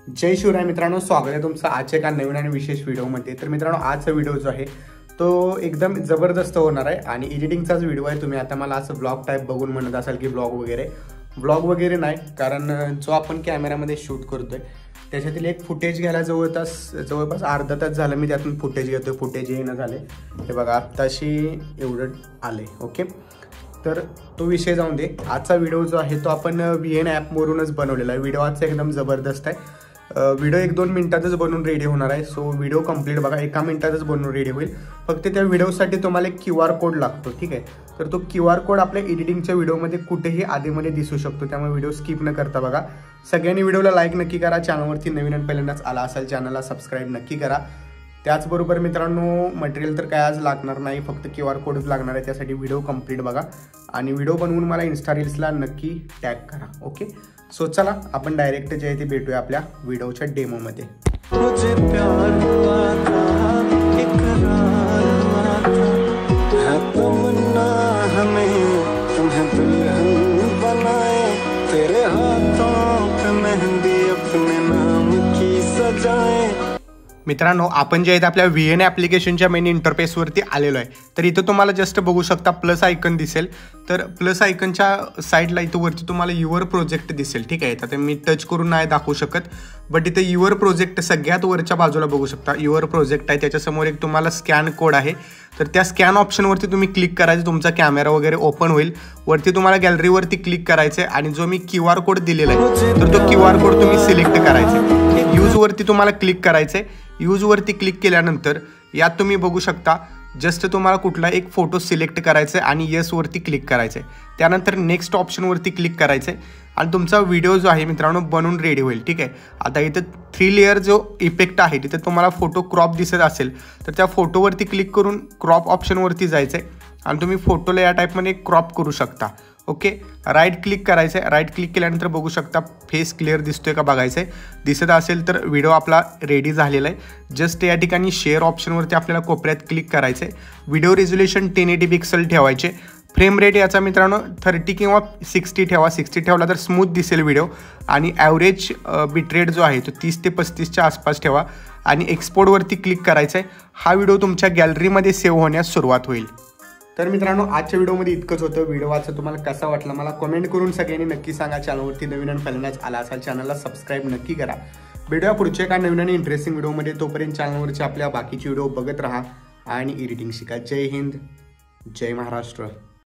जय शिवराय मित्रांनो, स्वागत आहे तुमचं आजच्या एका नवीन आणि विशेष व्हिडिओमध्ये। तर मित्रांनो, आजचा व्हिडिओ जो आहे तो एकदम जबरदस्त होणार आहे आणि एडिटिंगचाच व्हिडिओ आहे। तुम्ही आता मला असं ब्लॉग टाईप बघून म्हणत असाल की ब्लॉग वगैरे नाही, कारण जो आपण कॅमेरामध्ये शूट करतोय त्याच्यातील एक फुटेज घ्यायला जवळपास अर्धा तास झालं मी त्यातून फुटेज घेतोय। फुटेज येणं झाले, हे बघा आत्ताशी एवढं आले। ओके, तर तो विषय जाऊन दे। आजचा व्हिडिओ जो आहे तो आपण VN ॲपवरूनच बनवलेला आहे। व्हिडिओ आजचा एकदम जबरदस्त आहे। व्हिडिओ 1-2 मिनिटातच बनवून रेडी होणार आहे। सो व्हिडिओ कंप्लीट बघा, 1 मिनिटातच बनवून रेडी होईल। फक्त त्या व्हिडिओसाठी तुम्हाला एक QR कोड लागतो, ठीक आहे। तर तो QR कोड आपल्या एडिटिंगच्या व्हिडिओमध्ये कुठेही आधीमध्ये दिसू शकतो, त्यामुळे व्हिडिओ स्किप न करता बघा। सगळ्यांनी व्हिडिओला लाईक नक्की करा, चॅनलवरती नवीन आणि पहिल्यांदाच आला असाल चॅनलला सबस्क्राईब नक्की करा। त्याचबरोबर मित्रांनो, मटेरियल तर काय आज लागणार नाही, फक्त QR कोडच लागणार आहे। त्यासाठी व्हिडिओ कंप्लीट बघा आणि व्हिडिओ बनवून मला इन्स्टा रील्सला नक्की टॅग करा। ओके, सो चला आपण डायरेक्ट जे आहे ते भेटूया आपल्या व्हिडिओच्या डेमोमध्ये। मुझे प्यार हुआ था, इकरार हुआ था, है तमन्ना हमें तुम्हें दुल्हन बनाए, तेरे हाथों पे मेहंदी अपने नाम की सजाए। मित्रांनो, आपण जे आहे आपल्या VN ॲप्लिकेशनच्या मेन इंटरफेसवरती आलेलो आहे। तर इथं तुम्हाला जस्ट बघू शकता प्लस आयकन दिसेल। तर प्लस आयकनच्या साईडला इथं वरती तुम्हाला युअर प्रोजेक्ट दिसेल, ठीक आहे। तर मी टच करून नाही दाखवू शकत, बट इथं युअर प्रोजेक्ट सगळ्यात वरच्या बाजूला बघू शकता युअर प्रोजेक्ट आहे। त्याच्यासमोर एक तुम्हाला स्कॅन कोड आहे, तर त्या स्कॅन ऑप्शनवरती तुम्ही क्लिक करायचं, तुमचा कॅमेरा वगैरे ओपन होईल। वरती तुम्हाला गॅलरीवरती क्लिक करायचं आहे आणि जो मी QR कोड दिलेला आहे तर तो QR कोड तुम्ही सिलेक्ट करायचा आहे। यूजवरती तुम्हाला क्लिक करायचं आहे। यूजवरती क्लिक केल्यानंतर यात तुम्ही बघू शकता जस्ट तुम्हाला कुठला एक फोटो सिलेक्ट करायचा आहे आणि येसवरती क्लिक करायचं आहे। त्यानंतर नेक्स्ट ऑप्शनवरती क्लिक करायचं आहे आणि तुमचा व्हिडिओ जो आहे मित्रांनो बनवून रेडी होईल, ठीक आहे। आता इथं 3 लेअर जो इफेक्ट आहे तिथे तुम्हाला फोटो क्रॉप दिसत असेल तर त्या फोटोवरती क्लिक करून क्रॉप ऑप्शनवरती जायचं आहे आणि तुम्ही फोटोला या टाईपमध्ये क्रॉप करू शकता। ओके, राईट क्लिक करायचं आहे। राईट क्लिक केल्यानंतर बघू शकता फेस क्लिअर दिसतोय का बघायचं आहे। दिसत असेल तर व्हिडिओ आपला रेडी झालेला आहे। जस्ट या ठिकाणी शेअर ऑप्शनवरती आपल्याला कोपऱ्यात क्लिक करायचं आहे। व्हिडिओ रेझोल्युशन 1080 पिक्सल ठेवायचे। फ्रेम रेट याचा मित्रांनो 30 किंवा 60 ठेवा। 60 ठेवला तर स्मूथ दिसेल व्हिडिओ आणि ॲव्हरेज बिटरेट जो आहे तो 30 ते 35च्या आसपास ठेवा आणि एक्सपोर्टवरती क्लिक करायचं आहे। हा व्हिडिओ तुमच्या गॅलरीमध्ये सेव्ह होण्यास सुरुवात होईल। तर मित्रांनो, आजच्या व्हिडिओमध्ये इतकंच होतं। व्हिडिओ वाचून तुम्हाला कसा वाटला मला कमेंट करून सगळ्यांनी नक्की सांगा। चॅनलवरती नवीन आणि पहिल्यांदाच आला असाल चॅनलला सबस्क्राईब नक्की करा। भेटूया पुढच्या एका नवीन आणि इंटरेस्टिंग व्हिडिओमध्ये। तोपर्यंत चॅनलवरचे आपल्या बाकीचे व्हिडिओ बघत राहा आणि एडिटिंग शिका। जय हिंद, जय महाराष्ट्र।